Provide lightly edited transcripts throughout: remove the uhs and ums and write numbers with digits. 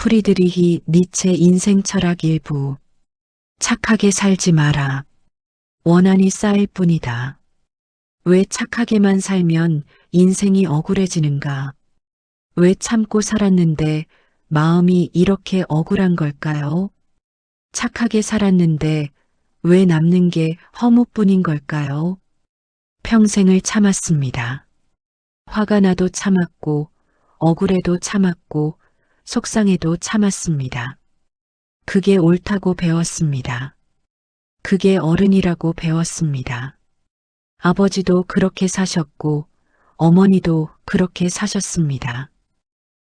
프리드리히 니체 인생 철학 일부. 착하게 살지 마라. 원한이 쌓일 뿐이다. 왜 착하게만 살면 인생이 억울해지는가? 왜 참고 살았는데 마음이 이렇게 억울한 걸까요? 착하게 살았는데 왜 남는 게 허무뿐인 걸까요? 평생을 참았습니다. 화가 나도 참았고, 억울해도 참았고, 속상해도 참았습니다. 그게 옳다고 배웠습니다. 그게 어른이라고 배웠습니다. 아버지도 그렇게 사셨고, 어머니도 그렇게 사셨습니다.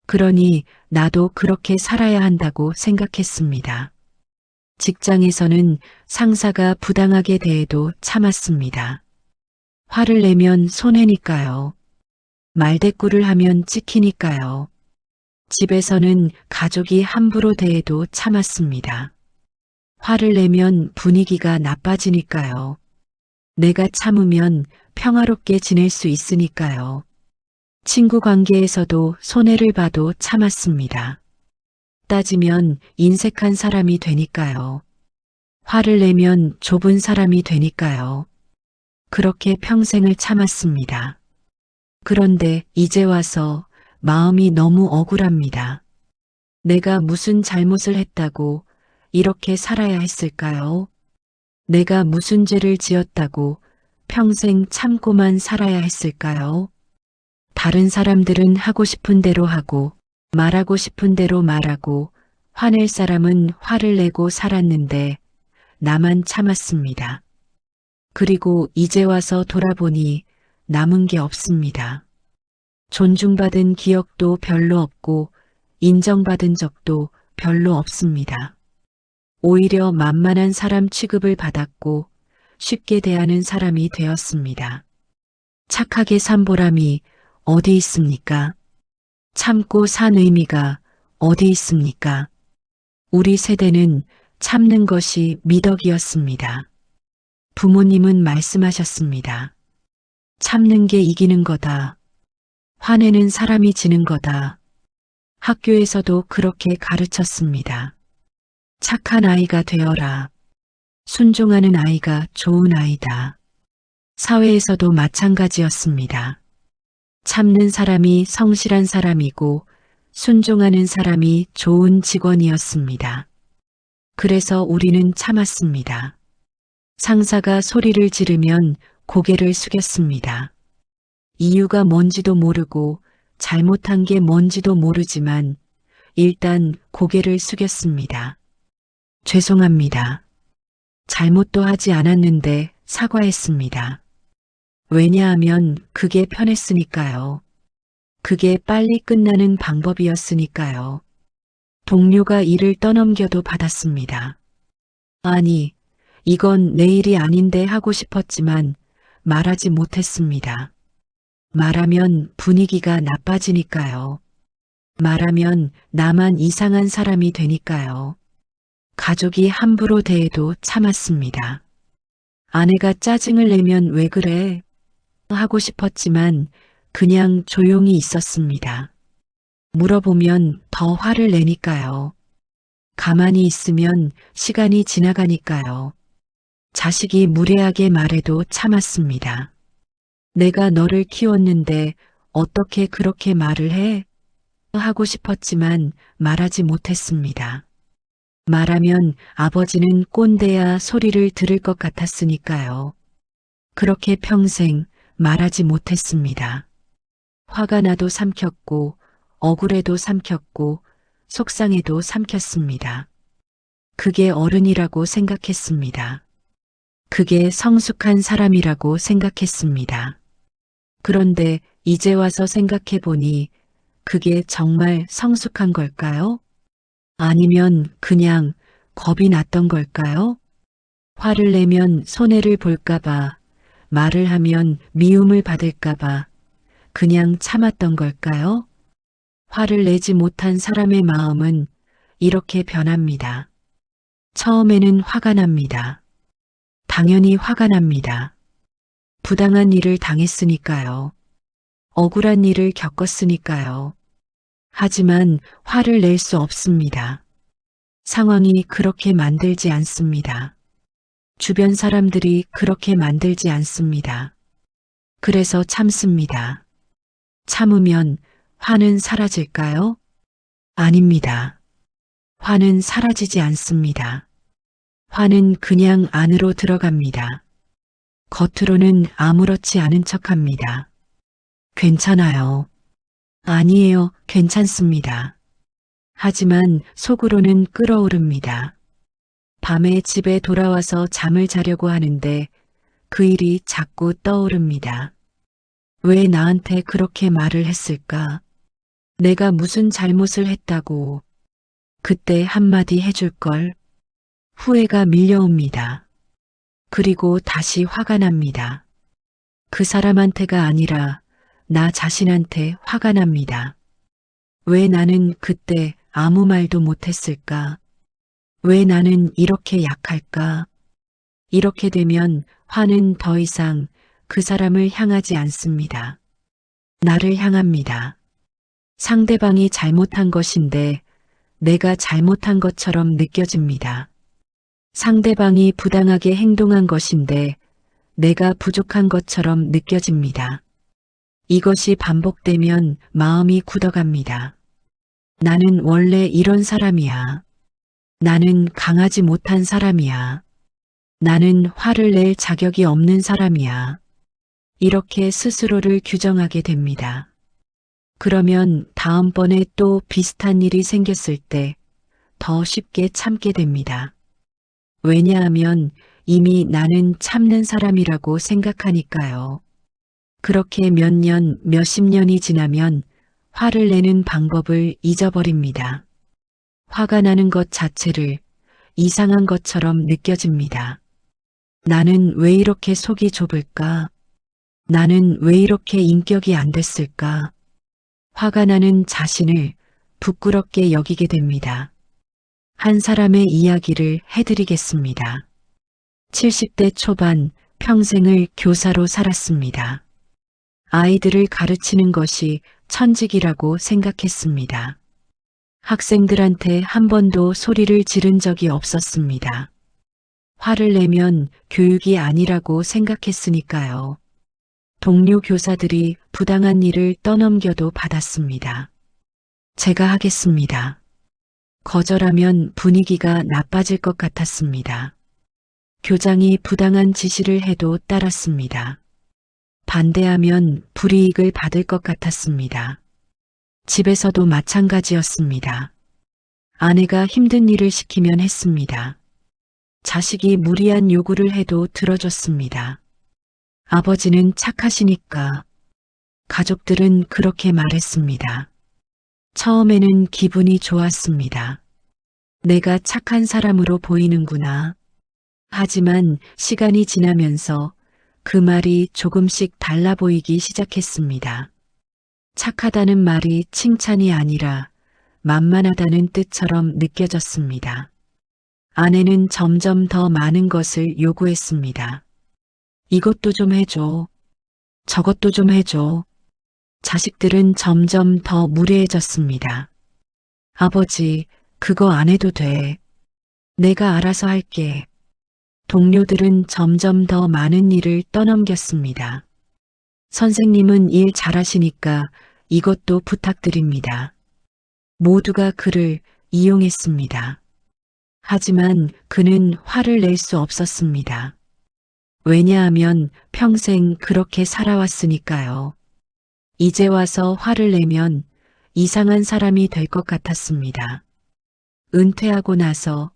그러니 나도 그렇게 살아야 한다고 생각했습니다. 직장에서는 상사가 부당하게 대해도 참았습니다. 화를 내면 손해니까요. 말대꾸를 하면 찍히니까요. 집에서는 가족이 함부로 대해도 참았습니다. 화를 내면 분위기가 나빠지니까요. 내가 참으면 평화롭게 지낼 수 있으니까요. 친구 관계에서도 손해를 봐도 참았습니다. 따지면 인색한 사람이 되니까요. 화를 내면 좁은 사람이 되니까요. 그렇게 평생을 참았습니다. 그런데 이제 와서 마음이 너무 억울합니다. 내가 무슨 잘못을 했다고 이렇게 살아야 했을까요? 내가 무슨 죄를 지었다고 평생 참고만 살아야 했을까요? 다른 사람들은 하고 싶은 대로 하고 말하고 싶은 대로 말하고 화낼 사람은 화를 내고 살았는데 나만 참았습니다. 그리고 이제 와서 돌아보니 남은 게 없습니다. 존중받은 기억도 별로 없고 인정받은 적도 별로 없습니다. 오히려 만만한 사람 취급을 받았고 쉽게 대하는 사람이 되었습니다. 착하게 산 보람이 어디 있습니까? 참고 산 의미가 어디 있습니까? 우리 세대는 참는 것이 미덕이었습니다. 부모님은 말씀하셨습니다. 참는 게 이기는 거다. 화내는 사람이 지는 거다. 학교에서도 그렇게 가르쳤습니다. 착한 아이가 되어라. 순종하는 아이가 좋은 아이다. 사회에서도 마찬가지였습니다. 참는 사람이 성실한 사람이고 순종하는 사람이 좋은 직원이었습니다. 그래서 우리는 참았습니다. 상사가 소리를 지르면 고개를 숙였습니다. 이유가 뭔지도 모르고 잘못한 게 뭔지도 모르지만 일단 고개를 숙였습니다. 죄송합니다. 잘못도 하지 않았는데 사과했습니다. 왜냐하면 그게 편했으니까요. 그게 빨리 끝나는 방법이었으니까요. 동료가 일을 떠넘겨도 받았습니다. 아니, 이건 내 일이 아닌데 하고 싶었지만 말하지 못했습니다. 말하면 분위기가 나빠지니까요. 말하면 나만 이상한 사람이 되니까요. 가족이 함부로 대해도 참았습니다. 아내가 짜증을 내면 왜 그래? 하고 싶었지만 그냥 조용히 있었습니다. 물어보면 더 화를 내니까요. 가만히 있으면 시간이 지나가니까요. 자식이 무례하게 말해도 참았습니다. 내가 너를 키웠는데 어떻게 그렇게 말을 해? 하고 싶었지만 말하지 못했습니다. 말하면 아버지는 꼰대야 소리를 들을 것 같았으니까요. 그렇게 평생 말하지 못했습니다. 화가 나도 삼켰고 억울해도 삼켰고 속상해도 삼켰습니다. 그게 어른이라고 생각했습니다. 그게 성숙한 사람이라고 생각했습니다. 그런데 이제 와서 생각해 보니 그게 정말 성숙한 걸까요? 아니면 그냥 겁이 났던 걸까요? 화를 내면 손해를 볼까봐, 말을 하면 미움을 받을까봐 그냥 참았던 걸까요? 화를 내지 못한 사람의 마음은 이렇게 변합니다. 처음에는 화가 납니다. 당연히 화가 납니다. 부당한 일을 당했으니까요. 억울한 일을 겪었으니까요. 하지만 화를 낼 수 없습니다. 상황이 그렇게 만들지 않습니다. 주변 사람들이 그렇게 만들지 않습니다. 그래서 참습니다. 참으면 화는 사라질까요? 아닙니다. 화는 사라지지 않습니다. 화는 그냥 안으로 들어갑니다. 겉으로는 아무렇지 않은 척합니다. 괜찮아요. 아니에요. 괜찮습니다. 하지만 속으로는 끓어오릅니다. 밤에 집에 돌아와서 잠을 자려고 하는데 그 일이 자꾸 떠오릅니다. 왜 나한테 그렇게 말을 했을까? 내가 무슨 잘못을 했다고 그때 한마디 해줄걸. 후회가 밀려옵니다. 그리고 다시 화가 납니다. 그 사람한테가 아니라 나 자신한테 화가 납니다. 왜 나는 그때 아무 말도 못했을까? 왜 나는 이렇게 약할까? 이렇게 되면 화는 더 이상 그 사람을 향하지 않습니다. 나를 향합니다. 상대방이 잘못한 것인데 내가 잘못한 것처럼 느껴집니다. 상대방이 부당하게 행동한 것인데 내가 부족한 것처럼 느껴집니다. 이것이 반복되면 마음이 굳어갑니다. 나는 원래 이런 사람이야. 나는 강하지 못한 사람이야. 나는 화를 낼 자격이 없는 사람이야. 이렇게 스스로를 규정하게 됩니다. 그러면 다음번에 또 비슷한 일이 생겼을 때 더 쉽게 참게 됩니다. 왜냐하면 이미 나는 참는 사람이라고 생각하니까요. 그렇게 몇 년, 몇십 년이 지나면 화를 내는 방법을 잊어버립니다. 화가 나는 것 자체를 이상한 것처럼 느껴집니다. 나는 왜 이렇게 속이 좁을까? 나는 왜 이렇게 인격이 안 됐을까? 화가 나는 자신을 부끄럽게 여기게 됩니다. 한 사람의 이야기를 해드리겠습니다. 70대 초반 평생을 교사로 살았습니다. 아이들을 가르치는 것이 천직이라고 생각했습니다. 학생들한테 한 번도 소리를 지른 적이 없었습니다. 화를 내면 교육이 아니라고 생각했으니까요. 동료 교사들이 부당한 일을 떠넘겨도 받았습니다. 제가 하겠습니다. 거절하면 분위기가 나빠질 것 같았습니다. 교장이 부당한 지시를 해도 따랐습니다. 반대하면 불이익을 받을 것 같았습니다. 집에서도 마찬가지였습니다. 아내가 힘든 일을 시키면 했습니다. 자식이 무리한 요구를 해도 들어줬습니다. 아버지는 착하시니까. 가족들은 그렇게 말했습니다. 처음에는 기분이 좋았습니다. 내가 착한 사람으로 보이는구나. 하지만 시간이 지나면서 그 말이 조금씩 달라 보이기 시작했습니다. 착하다는 말이 칭찬이 아니라 만만하다는 뜻처럼 느껴졌습니다. 아내는 점점 더 많은 것을 요구했습니다. 이것도 좀 해줘. 저것도 좀 해줘. 자식들은 점점 더 무례해졌습니다. 아버지, 그거 안 해도 돼. 내가 알아서 할게. 동료들은 점점 더 많은 일을 떠넘겼습니다. 선생님은 일 잘하시니까 이것도 부탁드립니다. 모두가 그를 이용했습니다. 하지만 그는 화를 낼 수 없었습니다. 왜냐하면 평생 그렇게 살아왔으니까요. 이제 와서 화를 내면 이상한 사람이 될 것 같았습니다. 은퇴하고 나서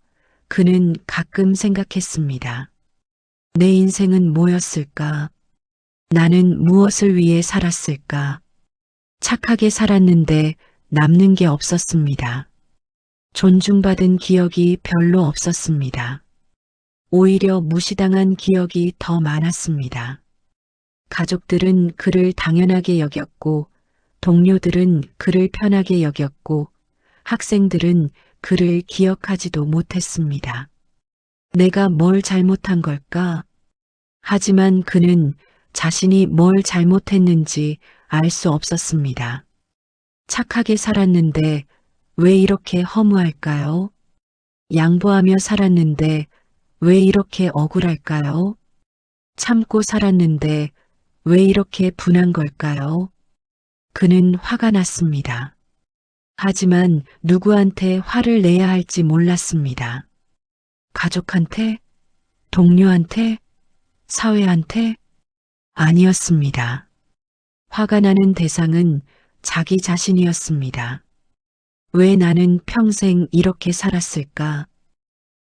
그는 가끔 생각했습니다. 내 인생은 뭐였을까? 나는 무엇을 위해 살았을까? 착하게 살았는데 남는 게 없었습니다. 존중받은 기억이 별로 없었습니다. 오히려 무시당한 기억이 더 많았습니다. 가족들은 그를 당연하게 여겼고, 동료들은 그를 편하게 여겼고, 학생들은 그를 기억하지도 못했습니다. 내가 뭘 잘못한 걸까? 하지만 그는 자신이 뭘 잘못했는지 알 수 없었습니다. 착하게 살았는데 왜 이렇게 허무할까요? 양보하며 살았는데 왜 이렇게 억울할까요? 참고 살았는데 왜 이렇게 분한 걸까요? 그는 화가 났습니다. 하지만 누구한테 화를 내야 할지 몰랐습니다. 가족한테? 동료한테? 사회한테? 아니었습니다. 화가 나는 대상은 자기 자신이었습니다. 왜 나는 평생 이렇게 살았을까?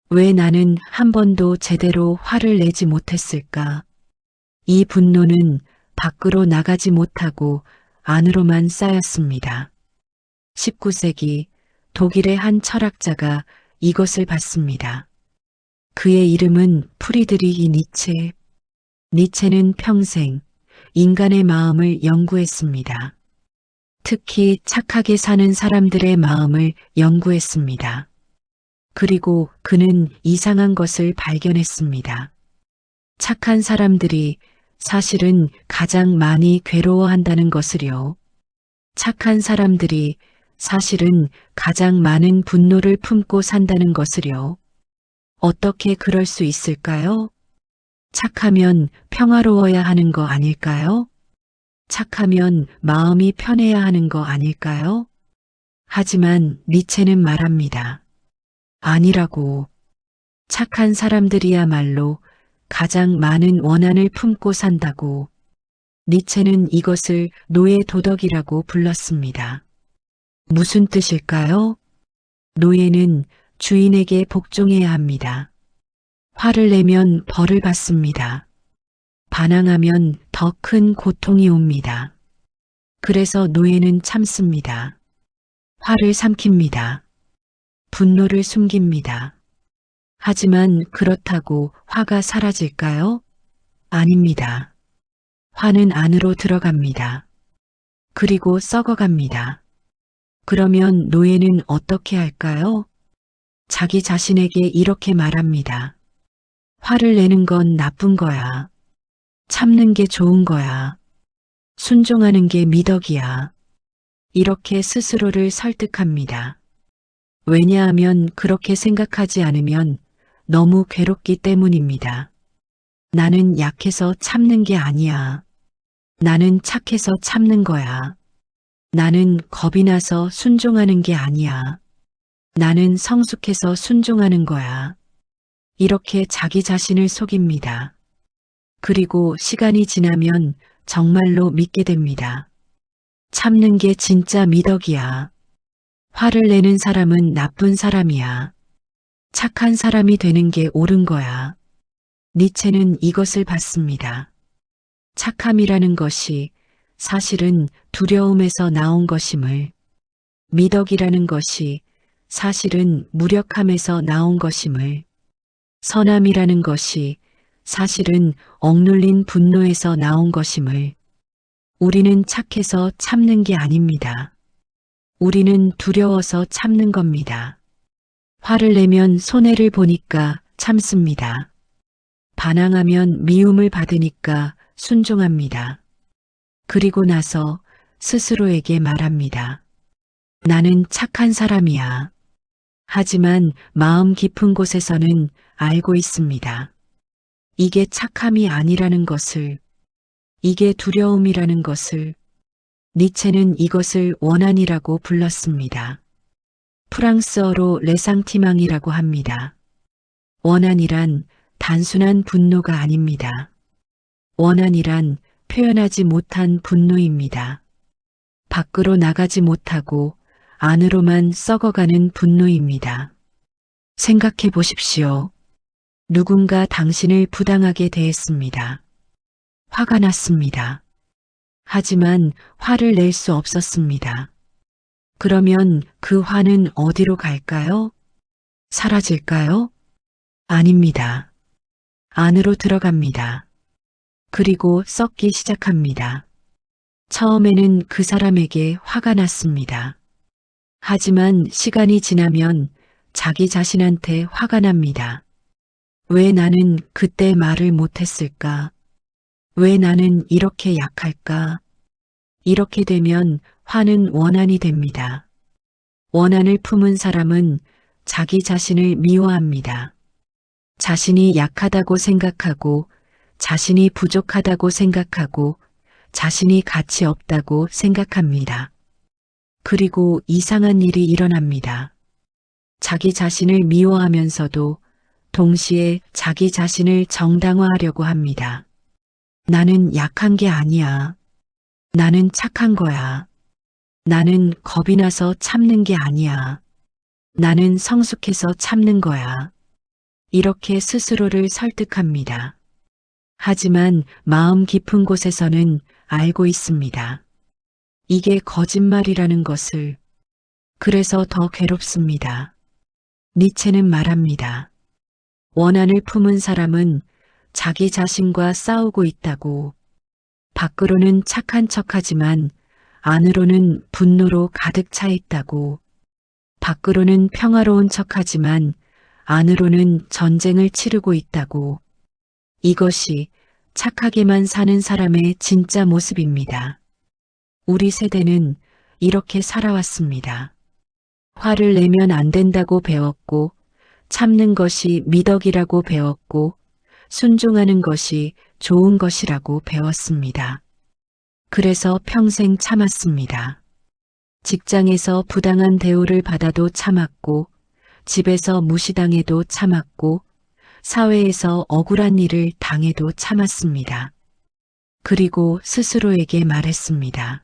왜 나는 한 번도 제대로 화를 내지 못했을까? 이 분노는 밖으로 나가지 못하고 안으로만 쌓였습니다. 19세기 독일의 한 철학자가 이것을 봤습니다. 그의 이름은 프리드리히 니체. 니체는 평생 인간의 마음을 연구했습니다. 특히 착하게 사는 사람들의 마음을 연구했습니다. 그리고 그는 이상한 것을 발견했습니다. 착한 사람들이 사실은 가장 많이 괴로워한다는 것을요. 착한 사람들이 사실은 가장 많은 분노를 품고 산다는 것을요. 어떻게 그럴 수 있을까요? 착하면 평화로워야 하는 거 아닐까요? 착하면 마음이 편해야 하는 거 아닐까요? 하지만 니체는 말합니다. 아니라고. 착한 사람들이야말로 가장 많은 원한을 품고 산다고. 니체는 이것을 노예 도덕이라고 불렀습니다. 무슨 뜻일까요? 노예는 주인에게 복종해야 합니다. 화를 내면 벌을 받습니다. 반항하면 더 큰 고통이 옵니다. 그래서 노예는 참습니다. 화를 삼킵니다. 분노를 숨깁니다. 하지만 그렇다고 화가 사라질까요? 아닙니다. 화는 안으로 들어갑니다. 그리고 썩어갑니다. 그러면 노예는 어떻게 할까요? 자기 자신에게 이렇게 말합니다. 화를 내는 건 나쁜 거야. 참는 게 좋은 거야. 순종하는 게 미덕이야. 이렇게 스스로를 설득합니다. 왜냐하면 그렇게 생각하지 않으면 너무 괴롭기 때문입니다. 나는 약해서 참는 게 아니야. 나는 착해서 참는 거야. 나는 겁이 나서 순종하는 게 아니야. 나는 성숙해서 순종하는 거야. 이렇게 자기 자신을 속입니다. 그리고 시간이 지나면 정말로 믿게 됩니다. 참는 게 진짜 미덕이야. 화를 내는 사람은 나쁜 사람이야. 착한 사람이 되는 게 옳은 거야. 니체는 이것을 봤습니다. 착함이라는 것이 사실은 두려움에서 나온 것임을, 미덕이라는 것이 사실은 무력함에서 나온 것임을, 선함이라는 것이 사실은 억눌린 분노에서 나온 것임을, 우리는 착해서 참는 게 아닙니다. 우리는 두려워서 참는 겁니다. 화를 내면 손해를 보니까 참습니다. 반항하면 미움을 받으니까 순종합니다. 그리고 나서 스스로에게 말합니다. 나는 착한 사람이야. 하지만 마음 깊은 곳에서는 알고 있습니다. 이게 착함이 아니라는 것을, 이게 두려움이라는 것을, 니체는 이것을 원한이라고 불렀습니다. 프랑스어로 레상티망이라고 합니다. 원한이란 단순한 분노가 아닙니다. 원한이란 표현하지 못한 분노입니다. 밖으로 나가지 못하고 안으로만 썩어가는 분노입니다. 생각해 보십시오. 누군가 당신을 부당하게 대했습니다. 화가 났습니다. 하지만 화를 낼 수 없었습니다. 그러면 그 화는 어디로 갈까요? 사라질까요? 아닙니다. 안으로 들어갑니다. 그리고 썩기 시작합니다. 처음에는 그 사람에게 화가 났습니다. 하지만 시간이 지나면 자기 자신한테 화가 납니다. 왜 나는 그때 말을 못했을까? 왜 나는 이렇게 약할까? 이렇게 되면 화는 원한이 됩니다. 원한을 품은 사람은 자기 자신을 미워합니다. 자신이 약하다고 생각하고, 자신이 부족하다고 생각하고, 자신이 가치 없다고 생각합니다. 그리고 이상한 일이 일어납니다. 자기 자신을 미워하면서도 동시에 자기 자신을 정당화하려고 합니다. 나는 약한 게 아니야. 나는 착한 거야. 나는 겁이 나서 참는 게 아니야. 나는 성숙해서 참는 거야. 이렇게 스스로를 설득합니다. 하지만 마음 깊은 곳에서는 알고 있습니다. 이게 거짓말이라는 것을. 그래서 더 괴롭습니다. 니체는 말합니다. 원한을 품은 사람은 자기 자신과 싸우고 있다고. 밖으로는 착한 척하지만 안으로는 분노로 가득 차 있다고. 밖으로는 평화로운 척하지만 안으로는 전쟁을 치르고 있다고. 이것이 착하게만 사는 사람의 진짜 모습입니다. 우리 세대는 이렇게 살아왔습니다. 화를 내면 안 된다고 배웠고, 참는 것이 미덕이라고 배웠고, 순종하는 것이 좋은 것이라고 배웠습니다. 그래서 평생 참았습니다. 직장에서 부당한 대우를 받아도 참았고, 집에서 무시당해도 참았고, 사회에서 억울한 일을 당해도 참았습니다. 그리고 스스로에게 말했습니다.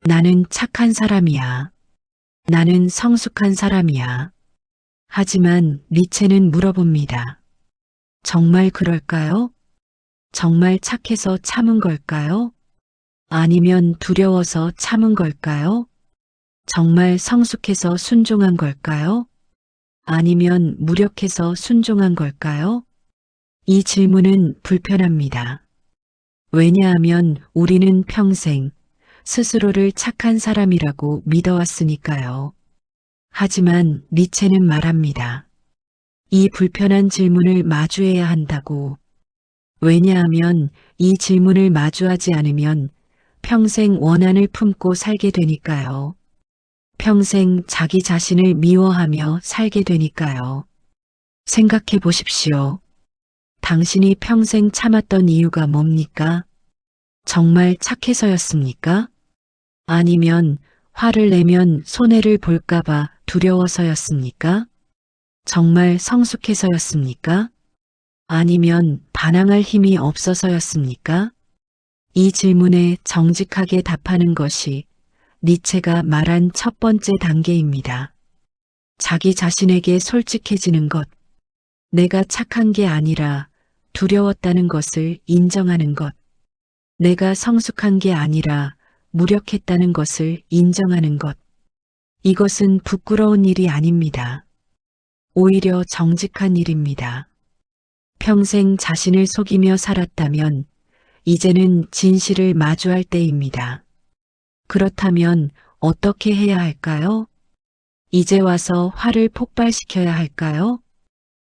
나는 착한 사람이야. 나는 성숙한 사람이야. 하지만 니체는 물어봅니다. 정말 그럴까요? 정말 착해서 참은 걸까요? 아니면 두려워서 참은 걸까요? 정말 성숙해서 순종한 걸까요? 아니면 무력해서 순종한 걸까요? 이 질문은 불편합니다. 왜냐하면 우리는 평생 스스로를 착한 사람이라고 믿어왔으니까요. 하지만 니체는 말합니다. 이 불편한 질문을 마주해야 한다고. 왜냐하면 이 질문을 마주하지 않으면 평생 원한을 품고 살게 되니까요. 평생 자기 자신을 미워하며 살게 되니까요. 생각해 보십시오. 당신이 평생 참았던 이유가 뭡니까? 정말 착해서였습니까? 아니면 화를 내면 손해를 볼까봐 두려워서였습니까? 정말 성숙해서였습니까? 아니면 반항할 힘이 없어서였습니까? 이 질문에 정직하게 답하는 것이 니체가 말한 첫 번째 단계입니다. 자기 자신에게 솔직해지는 것, 내가 착한 게 아니라 두려웠다는 것을 인정하는 것, 내가 성숙한 게 아니라 무력했다는 것을 인정하는 것, 이것은 부끄러운 일이 아닙니다. 오히려 정직한 일입니다. 평생 자신을 속이며 살았다면 이제는 진실을 마주할 때입니다. 그렇다면 어떻게 해야 할까요? 이제 와서 화를 폭발시켜야 할까요?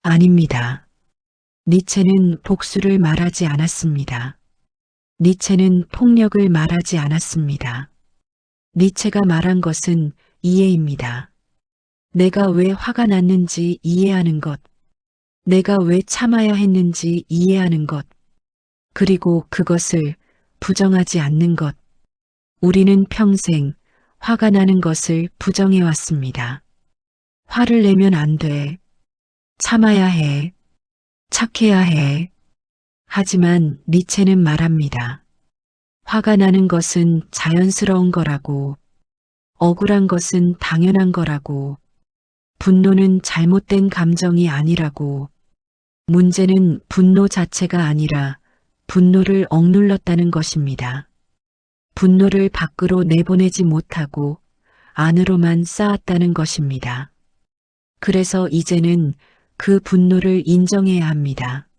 아닙니다. 니체는 복수를 말하지 않았습니다. 니체는 폭력을 말하지 않았습니다. 니체가 말한 것은 이해입니다. 내가 왜 화가 났는지 이해하는 것, 내가 왜 참아야 했는지 이해하는 것, 그리고 그것을 부정하지 않는 것. 우리는 평생 화가 나는 것을 부정해왔습니다. 화를 내면 안 돼. 참아야 해. 착해야 해. 하지만 니체는 말합니다. 화가 나는 것은 자연스러운 거라고. 억울한 것은 당연한 거라고. 분노는 잘못된 감정이 아니라고. 문제는 분노 자체가 아니라 분노를 억눌렀다는 것입니다. 분노를 밖으로 내보내지 못하고 안으로만 쌓았다는 것입니다. 그래서 이제는 그 분노를 인정해야 합니다.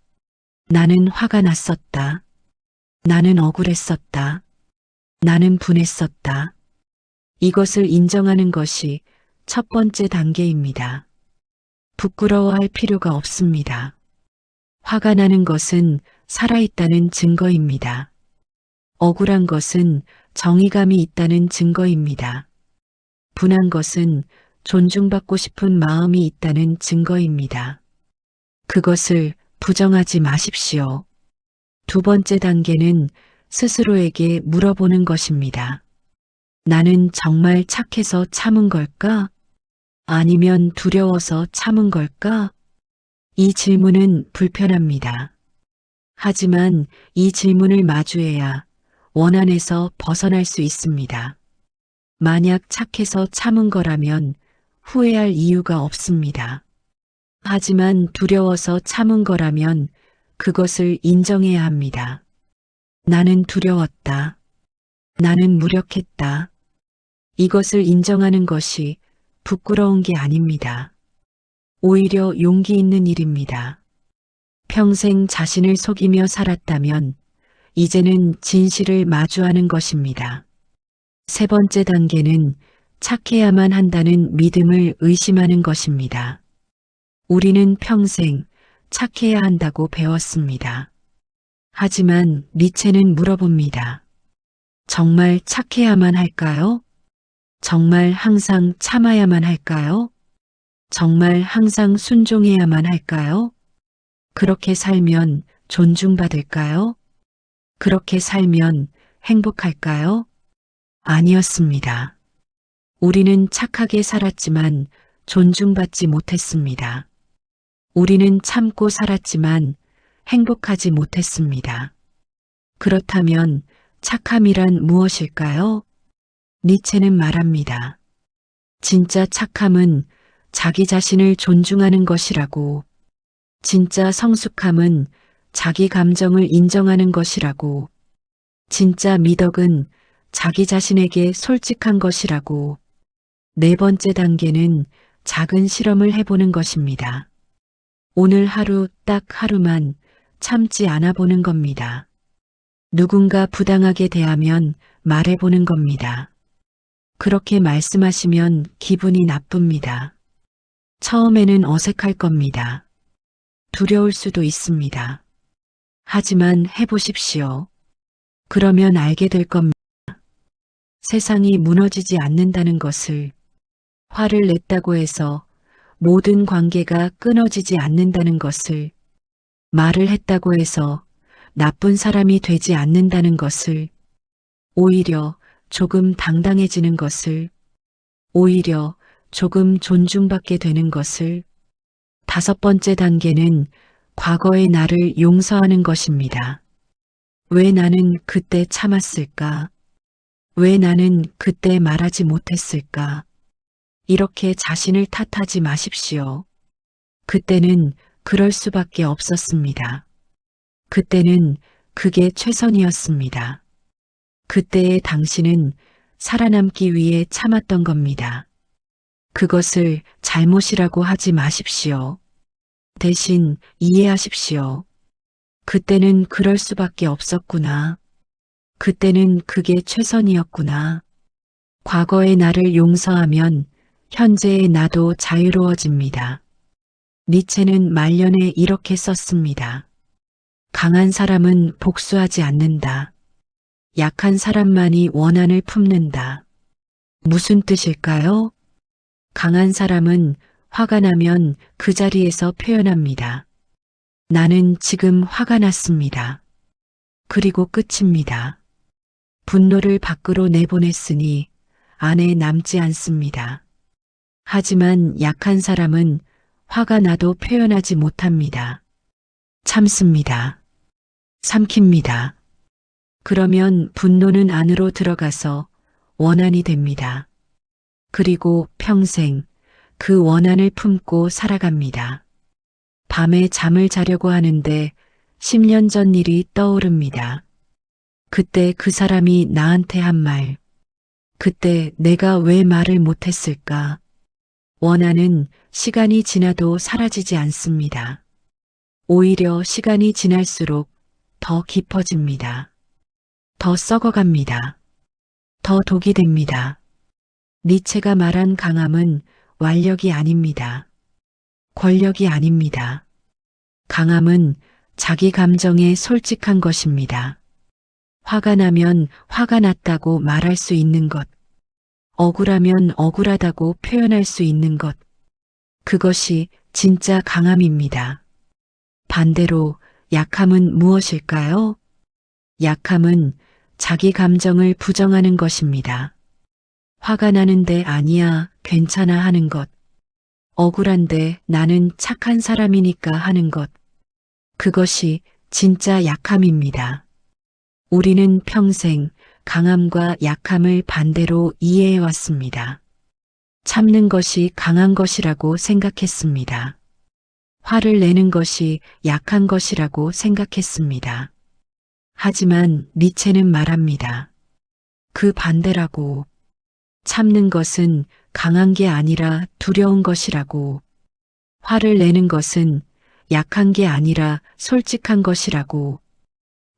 나는 화가 났었다. 나는 억울했었다. 나는 분했었다. 이것을 인정하는 것이 첫 번째 단계입니다. 부끄러워할 필요가 없습니다. 화가 나는 것은 살아있다는 증거입니다. 억울한 것은 정의감이 있다는 증거입니다. 분한 것은 존중받고 싶은 마음이 있다는 증거입니다. 그것을 부정하지 마십시오. 두 번째 단계는 스스로에게 물어보는 것입니다. 나는 정말 착해서 참은 걸까? 아니면 두려워서 참은 걸까? 이 질문은 불편합니다. 하지만 이 질문을 마주해야 원한에서 벗어날 수 있습니다. 만약 착해서 참은 거라면 후회할 이유가 없습니다. 하지만 두려워서 참은 거라면 그것을 인정해야 합니다. 나는 두려웠다. 나는 무력했다. 이것을 인정하는 것이 부끄러운 게 아닙니다. 오히려 용기 있는 일입니다. 평생 자신을 속이며 살았다면 이제는 진실을 마주하는 것입니다. 세 번째 단계는 착해야만 한다는 믿음을 의심하는 것입니다. 우리는 평생 착해야 한다고 배웠습니다. 하지만 니체는 물어봅니다. 정말 착해야만 할까요? 정말 항상 참아야만 할까요? 정말 항상 순종해야만 할까요? 그렇게 살면 존중받을까요? 그렇게 살면 행복할까요? 아니었습니다. 우리는 착하게 살았지만 존중받지 못했습니다. 우리는 참고 살았지만 행복하지 못했습니다. 그렇다면 착함이란 무엇일까요? 니체는 말합니다. 진짜 착함은 자기 자신을 존중하는 것이라고, 진짜 성숙함은 자기 감정을 인정하는 것이라고, 진짜 미덕은 자기 자신에게 솔직한 것이라고. 네 번째 단계는 작은 실험을 해보는 것입니다. 오늘 하루 딱 하루만 참지 않아 보는 겁니다. 누군가 부당하게 대하면 말해보는 겁니다. 그렇게 말씀하시면 기분이 나쁩니다. 처음에는 어색할 겁니다. 두려울 수도 있습니다. 하지만 해보십시오. 그러면 알게 될 겁니다. 세상이 무너지지 않는다는 것을, 화를 냈다고 해서 모든 관계가 끊어지지 않는다는 것을, 말을 했다고 해서 나쁜 사람이 되지 않는다는 것을, 오히려 조금 당당해지는 것을, 오히려 조금 존중받게 되는 것을. 다섯 번째 단계는 과거의 나를 용서하는 것입니다. 왜 나는 그때 참았을까? 왜 나는 그때 말하지 못했을까? 이렇게 자신을 탓하지 마십시오. 그때는 그럴 수밖에 없었습니다. 그때는 그게 최선이었습니다. 그때의 당신은 살아남기 위해 참았던 겁니다. 그것을 잘못이라고 하지 마십시오. 대신 이해하십시오. 그때는 그럴 수밖에 없었구나. 그때는 그게 최선이었구나. 과거의 나를 용서하면 현재의 나도 자유로워집니다. 니체는 말년에 이렇게 썼습니다. 강한 사람은 복수하지 않는다. 약한 사람만이 원한을 품는다. 무슨 뜻일까요? 강한 사람은 화가 나면 그 자리에서 표현합니다. 나는 지금 화가 났습니다. 그리고 끝입니다. 분노를 밖으로 내보냈으니 안에 남지 않습니다. 하지만 약한 사람은 화가 나도 표현하지 못합니다. 참습니다. 삼킵니다. 그러면 분노는 안으로 들어가서 원한이 됩니다. 그리고 평생 그 원한을 품고 살아갑니다. 밤에 잠을 자려고 하는데 10년 전 일이 떠오릅니다. 그때 그 사람이 나한테 한 말, 그때 내가 왜 말을 못했을까? 원한은 시간이 지나도 사라지지 않습니다. 오히려 시간이 지날수록 더 깊어집니다. 더 썩어갑니다. 더 독이 됩니다. 니체가 말한 강함은 완력이 아닙니다. 권력이 아닙니다. 강함은 자기 감정에 솔직한 것입니다. 화가 나면 화가 났다고 말할 수 있는 것. 억울하면 억울하다고 표현할 수 있는 것. 그것이 진짜 강함입니다. 반대로 약함은 무엇일까요? 약함은 자기 감정을 부정하는 것입니다. 화가 나는데 아니야, 괜찮아 하는 것. 억울한데 나는 착한 사람이니까 하는 것. 그것이 진짜 약함입니다. 우리는 평생 강함과 약함을 반대로 이해해 왔습니다. 참는 것이 강한 것이라고 생각했습니다. 화를 내는 것이 약한 것이라고 생각했습니다. 하지만 니체는 말합니다. 그 반대라고. 참는 것은 강한 게 아니라 두려운 것이라고. 화를 내는 것은 약한 게 아니라 솔직한 것이라고.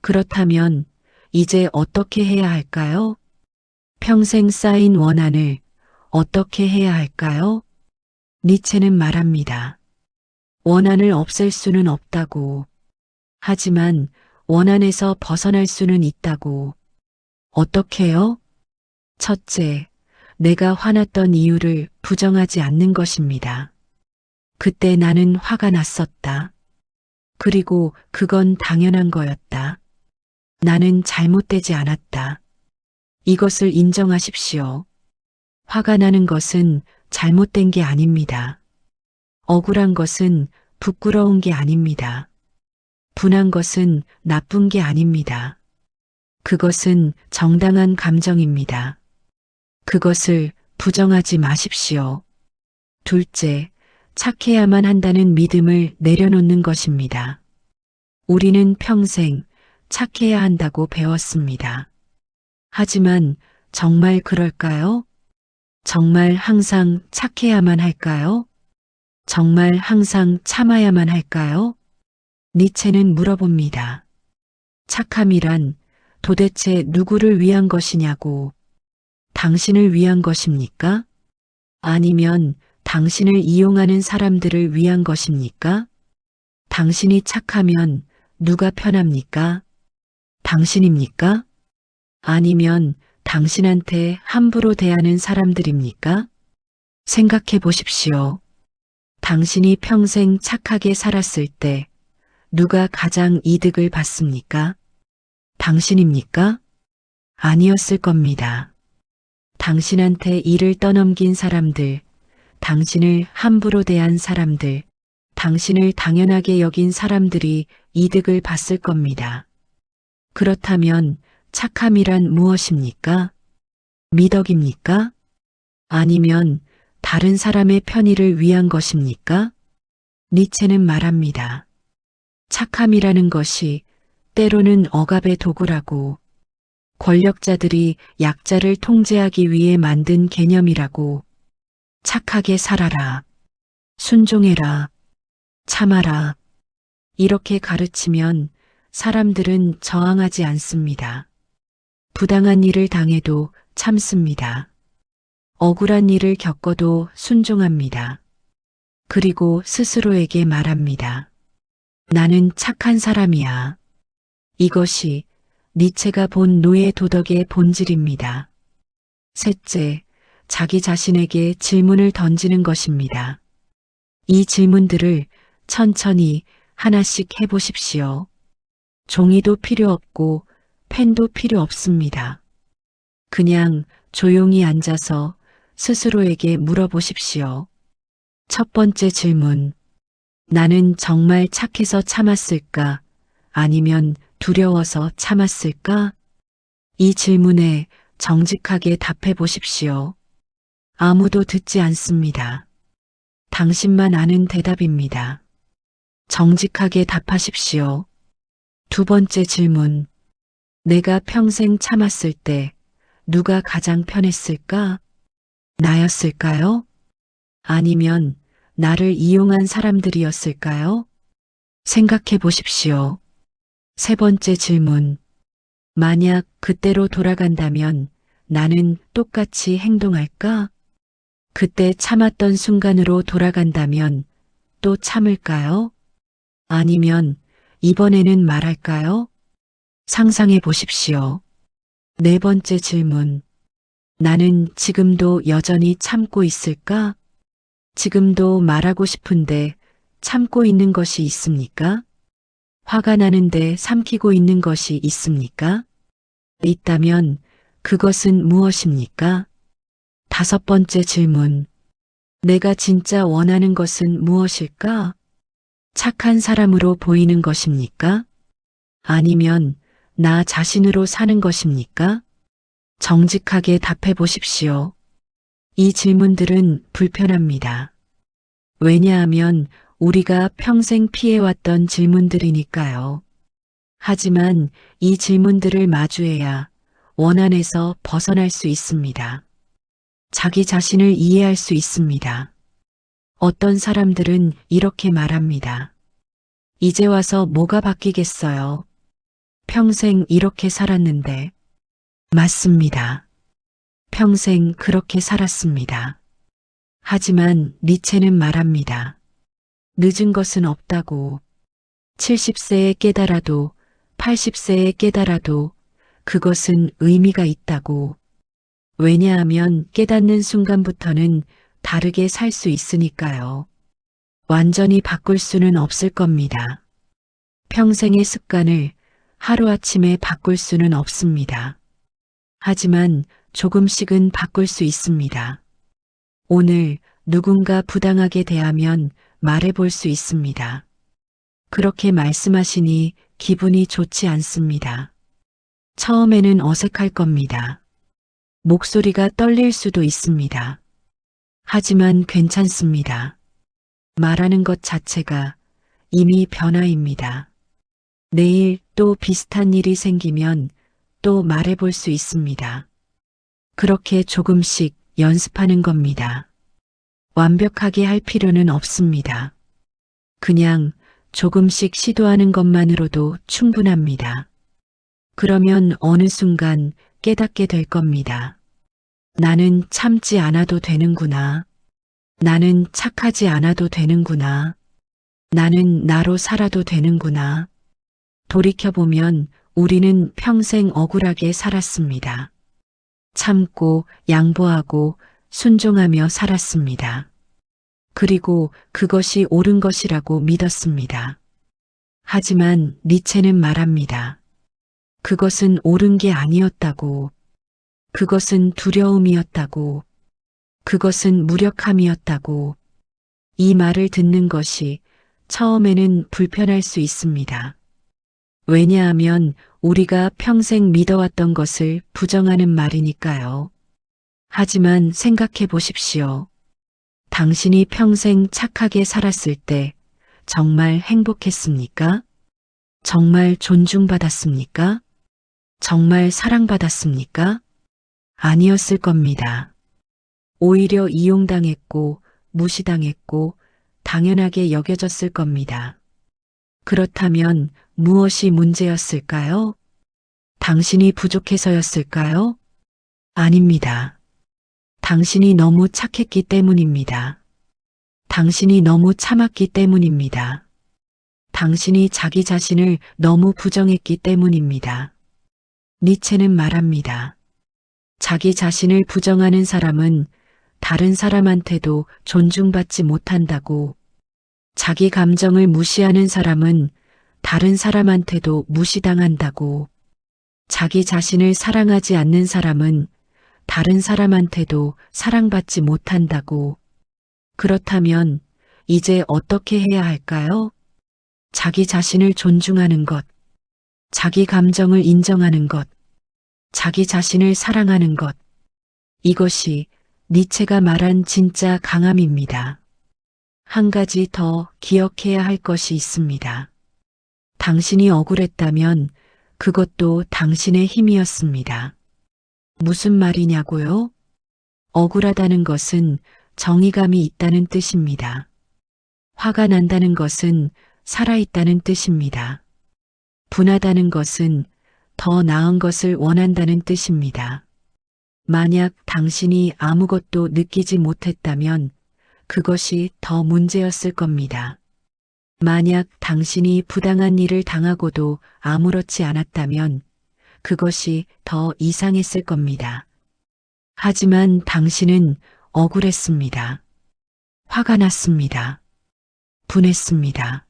그렇다면 이제 어떻게 해야 할까요? 평생 쌓인 원한을 어떻게 해야 할까요? 니체는 말합니다. 원한을 없앨 수는 없다고. 하지만 원한에서 벗어날 수는 있다고. 어떻게요? 첫째, 내가 화났던 이유를 부정하지 않는 것입니다. 그때 나는 화가 났었다. 그리고 그건 당연한 거였다. 나는 잘못되지 않았다. 이것을 인정하십시오. 화가 나는 것은 잘못된 게 아닙니다. 억울한 것은 부끄러운 게 아닙니다. 분한 것은 나쁜 게 아닙니다. 그것은 정당한 감정입니다. 그것을 부정하지 마십시오. 둘째, 착해야만 한다는 믿음을 내려놓는 것입니다. 우리는 평생 착해야 한다고 배웠습니다. 하지만 정말 그럴까요? 정말 항상 착해야만 할까요? 정말 항상 참아야만 할까요? 니체는 물어봅니다. 착함이란 도대체 누구를 위한 것이냐고. 당신을 위한 것입니까? 아니면 당신을 이용하는 사람들을 위한 것입니까? 당신이 착하면 누가 편합니까? 당신입니까? 아니면 당신한테 함부로 대하는 사람들입니까? 생각해 보십시오. 당신이 평생 착하게 살았을 때 누가 가장 이득을 받습니까? 당신입니까? 아니었을 겁니다. 당신한테 일을 떠넘긴 사람들, 당신을 함부로 대한 사람들, 당신을 당연하게 여긴 사람들이 이득을 봤을 겁니다. 그렇다면 착함이란 무엇입니까? 미덕입니까? 아니면 다른 사람의 편의를 위한 것입니까? 니체는 말합니다. 착함이라는 것이 때로는 억압의 도구라고, 권력자들이 약자를 통제하기 위해 만든 개념이라고. 착하게 살아라. 순종해라. 참아라. 이렇게 가르치면 사람들은 저항하지 않습니다. 부당한 일을 당해도 참습니다. 억울한 일을 겪어도 순종합니다. 그리고 스스로에게 말합니다. 나는 착한 사람이야. 이것이 니체가 본 노예 도덕의 본질입니다. 셋째, 자기 자신에게 질문을 던지는 것입니다. 이 질문들을 천천히 하나씩 해보십시오. 종이도 필요 없고 펜도 필요 없습니다. 그냥 조용히 앉아서 스스로에게 물어보십시오. 첫 번째 질문. 나는 정말 착해서 참았을까? 아니면 두려워서 참았을까? 이 질문에 정직하게 답해 보십시오. 아무도 듣지 않습니다. 당신만 아는 대답입니다. 정직하게 답하십시오. 두 번째 질문. 내가 평생 참았을 때 누가 가장 편했을까? 나였을까요? 아니면 나를 이용한 사람들이었을까요? 생각해 보십시오. 세 번째 질문. 만약 그때로 돌아간다면 나는 똑같이 행동할까? 그때 참았던 순간으로 돌아간다면 또 참을까요? 아니면 이번에는 말할까요? 상상해 보십시오. 네 번째 질문. 나는 지금도 여전히 참고 있을까? 지금도 말하고 싶은데 참고 있는 것이 있습니까? 화가 나는데 삼키고 있는 것이 있습니까? 있다면 그것은 무엇입니까? 다섯 번째 질문. 내가 진짜 원하는 것은 무엇일까? 착한 사람으로 보이는 것입니까? 아니면 나 자신으로 사는 것입니까? 정직하게 답해 보십시오. 이 질문들은 불편합니다. 왜냐하면 우리가 평생 피해왔던 질문들이니까요. 하지만 이 질문들을 마주해야 원한에서 벗어날 수 있습니다. 자기 자신을 이해할 수 있습니다. 어떤 사람들은 이렇게 말합니다. 이제 와서 뭐가 바뀌겠어요? 평생 이렇게 살았는데. 맞습니다. 평생 그렇게 살았습니다. 하지만 니체는 말합니다. 늦은 것은 없다고. 70세에 깨달아도 80세에 깨달아도 그것은 의미가 있다고. 왜냐하면 깨닫는 순간부터는 다르게 살 수 있으니까요. 완전히 바꿀 수는 없을 겁니다. 평생의 습관을 하루아침에 바꿀 수는 없습니다. 하지만 조금씩은 바꿀 수 있습니다. 오늘 누군가 부당하게 대하면 말해볼 수 있습니다. 그렇게 말씀하시니 기분이 좋지 않습니다. 처음에는 어색할 겁니다. 목소리가 떨릴 수도 있습니다. 하지만 괜찮습니다. 말하는 것 자체가 이미 변화입니다. 내일 또 비슷한 일이 생기면 또 말해볼 수 있습니다. 그렇게 조금씩 연습하는 겁니다. 완벽하게 할 필요는 없습니다. 그냥 조금씩 시도하는 것만으로도 충분합니다. 그러면 어느 순간 깨닫게 될 겁니다. 나는 참지 않아도 되는구나. 나는 착하지 않아도 되는구나. 나는 나로 살아도 되는구나. 돌이켜보면 우리는 평생 억울하게 살았습니다. 참고 양보하고 순종하며 살았습니다. 그리고 그것이 옳은 것이라고 믿었습니다. 하지만 니체는 말합니다. 그것은 옳은 게 아니었다고. 그것은 두려움이었다고. 그것은 무력함이었다고. 이 말을 듣는 것이 처음에는 불편할 수 있습니다. 왜냐하면 우리가 평생 믿어왔던 것을 부정하는 말이니까요. 하지만 생각해 보십시오. 당신이 평생 착하게 살았을 때 정말 행복했습니까? 정말 존중받았습니까? 정말 사랑받았습니까? 아니었을 겁니다. 오히려 이용당했고 무시당했고 당연하게 여겨졌을 겁니다. 그렇다면 무엇이 문제였을까요? 당신이 부족해서였을까요? 아닙니다. 당신이 너무 착했기 때문입니다. 당신이 너무 참았기 때문입니다. 당신이 자기 자신을 너무 부정했기 때문입니다. 니체는 말합니다. 자기 자신을 부정하는 사람은 다른 사람한테도 존중받지 못한다고. 자기 감정을 무시하는 사람은 다른 사람한테도 무시당한다고. 자기 자신을 사랑하지 않는 사람은 다른 사람한테도 사랑받지 못한다고. 그렇다면 이제 어떻게 해야 할까요? 자기 자신을 존중하는 것, 자기 감정을 인정하는 것, 자기 자신을 사랑하는 것. 이것이 니체가 말한 진짜 강함입니다. 한 가지 더 기억해야 할 것이 있습니다. 당신이 억울했다면 그것도 당신의 힘이었습니다. 무슨 말이냐고요? 억울하다는 것은 정의감이 있다는 뜻입니다. 화가 난다는 것은 살아있다는 뜻입니다. 분하다는 것은 더 나은 것을 원한다는 뜻입니다. 만약 당신이 아무것도 느끼지 못했다면 그것이 더 문제였을 겁니다. 만약 당신이 부당한 일을 당하고도 아무렇지 않았다면 그것이 더 이상했을 겁니다. 하지만 당신은 억울했습니다. 화가 났습니다. 분했습니다.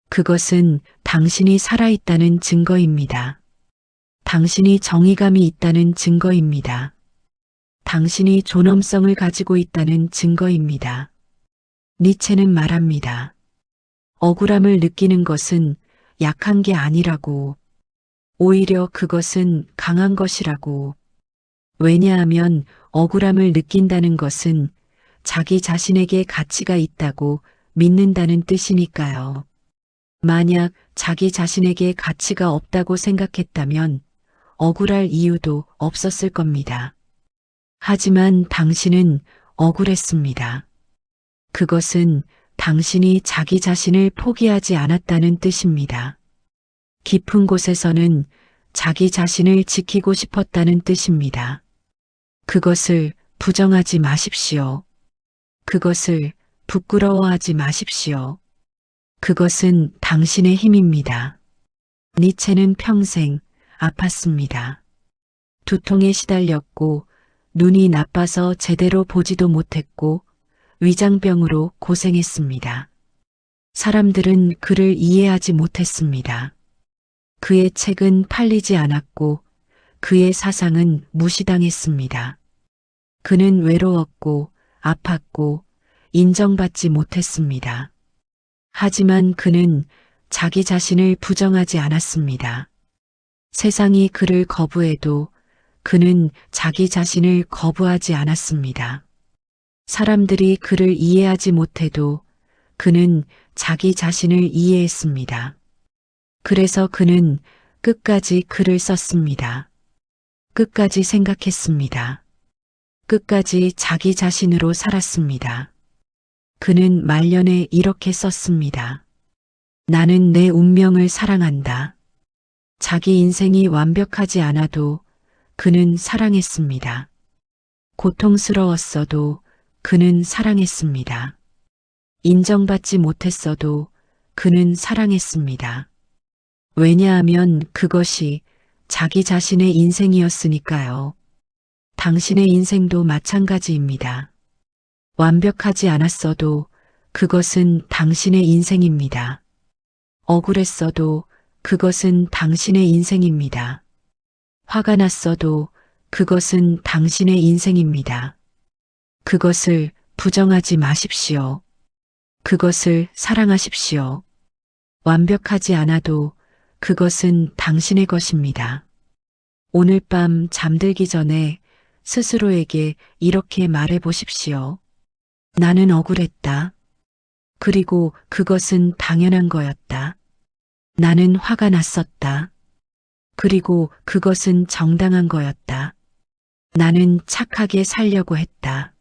그것은 당신이 살아있다는 증거입니다. 당신이 정의감이 있다는 증거입니다. 당신이 존엄성을 가지고 있다는 증거입니다. 니체는 말합니다. 억울함을 느끼는 것은 약한 게 아니라고, 오히려 그것은 강한 것이라고. 왜냐하면 억울함을 느낀다는 것은 자기 자신에게 가치가 있다고 믿는다는 뜻이니까요. 만약 자기 자신에게 가치가 없다고 생각했다면 억울할 이유도 없었을 겁니다. 하지만 당신은 억울했습니다. 그것은 당신이 자기 자신을 포기하지 않았다는 뜻입니다. 깊은 곳에서는 자기 자신을 지키고 싶었다는 뜻입니다. 그것을 부정하지 마십시오. 그것을 부끄러워하지 마십시오. 그것은 당신의 힘입니다. 니체는 평생 아팠습니다. 두통에 시달렸고 눈이 나빠서 제대로 보지도 못했고 위장병으로 고생했습니다. 사람들은 그를 이해하지 못했습니다. 그의 책은 팔리지 않았고 그의 사상은 무시당했습니다. 그는 외로웠고 아팠고 인정받지 못했습니다. 하지만 그는 자기 자신을 부정하지 않았습니다. 세상이 그를 거부해도 그는 자기 자신을 거부하지 않았습니다. 사람들이 그를 이해하지 못해도 그는 자기 자신을 이해했습니다. 그래서 그는 끝까지 글을 썼습니다. 끝까지 생각했습니다. 끝까지 자기 자신으로 살았습니다. 그는 말년에 이렇게 썼습니다. 나는 내 운명을 사랑한다. 자기 인생이 완벽하지 않아도 그는 사랑했습니다. 고통스러웠어도 그는 사랑했습니다. 인정받지 못했어도 그는 사랑했습니다. 왜냐하면 그것이 자기 자신의 인생이었으니까요. 당신의 인생도 마찬가지입니다. 완벽하지 않았어도 그것은 당신의 인생입니다. 억울했어도 그것은 당신의 인생입니다. 화가 났어도 그것은 당신의 인생입니다. 그것을 부정하지 마십시오. 그것을 사랑하십시오. 완벽하지 않아도 그것은 당신의 것입니다. 오늘 밤 잠들기 전에 스스로에게 이렇게 말해 보십시오. 나는 억울했다. 그리고 그것은 당연한 거였다. 나는 화가 났었다. 그리고 그것은 정당한 거였다. 나는 착하게 살려고 했다.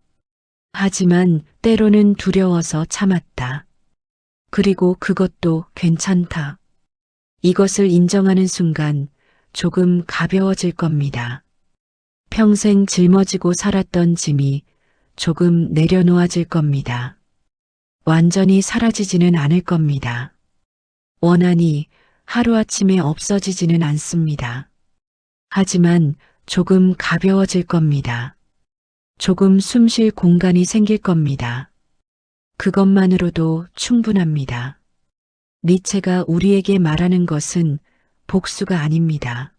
하지만 때로는 두려워서 참았다. 그리고 그것도 괜찮다. 이것을 인정하는 순간 조금 가벼워질 겁니다. 평생 짊어지고 살았던 짐이 조금 내려놓아질 겁니다. 완전히 사라지지는 않을 겁니다. 원한이 하루아침에 없어지지는 않습니다. 하지만 조금 가벼워질 겁니다. 조금 숨 쉴 공간이 생길 겁니다. 그것만으로도 충분합니다. 니체가 우리에게 말하는 것은 복수가 아닙니다.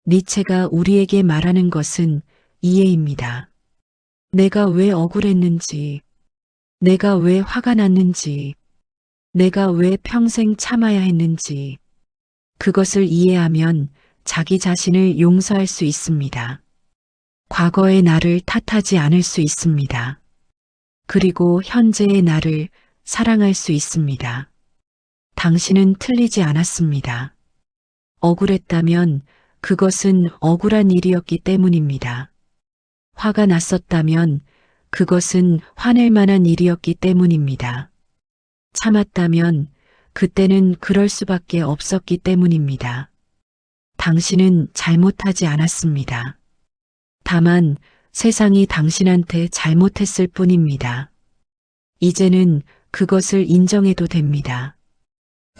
니체가 우리에게 말하는 것은 이해입니다. 내가 왜 억울했는지, 내가 왜 화가 났는지, 내가 왜 평생 참아야 했는지, 그것을 이해하면 자기 자신을 용서할 수 있습니다. 과거의 나를 탓하지 않을 수 있습니다. 그리고 현재의 나를 사랑할 수 있습니다. 당신은 틀리지 않았습니다. 억울했다면 그것은 억울한 일이었기 때문입니다. 화가 났었다면 그것은 화낼 만한 일이었기 때문입니다. 참았다면 그때는 그럴 수밖에 없었기 때문입니다. 당신은 잘못하지 않았습니다. 다만 세상이 당신한테 잘못했을 뿐입니다. 이제는 그것을 인정해도 됩니다.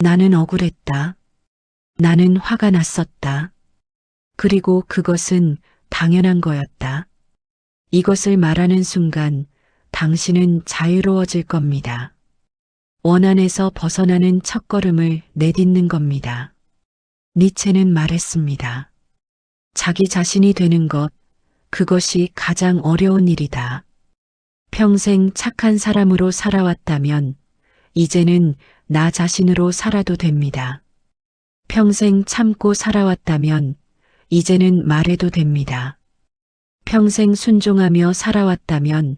나는 억울했다. 나는 화가 났었다. 그리고 그것은 당연한 거였다. 이것을 말하는 순간 당신은 자유로워질 겁니다. 원한에서 벗어나는 첫걸음을 내딛는 겁니다. 니체는 말했습니다. 자기 자신이 되는 것, 그것이 가장 어려운 일이다. 평생 착한 사람으로 살아왔다면 이제는 나 자신으로 살아도 됩니다. 평생 참고 살아왔다면 이제는 말해도 됩니다. 평생 순종하며 살아왔다면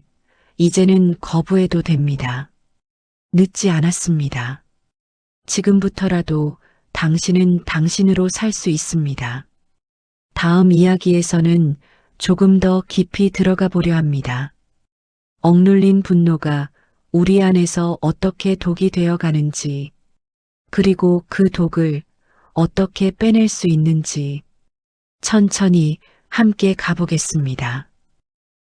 이제는 거부해도 됩니다. 늦지 않았습니다. 지금부터라도 당신은 당신으로 살 수 있습니다. 다음 이야기에서는 조금 더 깊이 들어가 보려 합니다. 억눌린 분노가 우리 안에서 어떻게 독이 되어 가는지, 그리고 그 독을 어떻게 빼낼 수 있는지 천천히 함께 가보겠습니다.